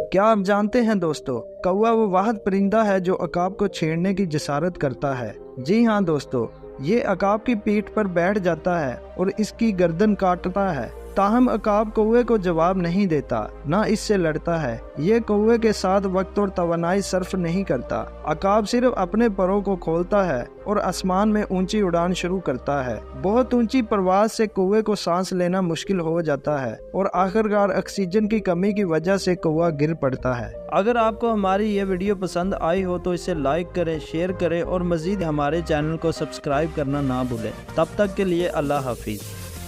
क्या आप जानते हैं दोस्तों, कौवा वो वाहिद परिंदा है जो अकाब को छेड़ने की जसारत करता है। जी हाँ दोस्तों, ये अकाब की पीठ पर बैठ जाता है और इसकी गर्दन काटता है। ताहम अकाब कौवे को जवाब नहीं देता, ना इससे लड़ता है। ये कौवे के साथ वक्त और तवानाई सर्फ नहीं करता। अकाब सिर्फ अपने परों को खोलता है और आसमान में ऊंची उड़ान शुरू करता है। बहुत ऊंची परवाज से कौवे को सांस लेना मुश्किल हो जाता है और आखिरकार ऑक्सीजन की कमी की वजह से कौवा गिर पड़ता है। अगर आपको हमारी ये वीडियो पसंद आई हो तो इसे लाइक करें, शेयर करें और मजीद हमारे चैनल को सब्सक्राइब करना ना भूलें। तब तक के लिए अल्लाह हाफिज।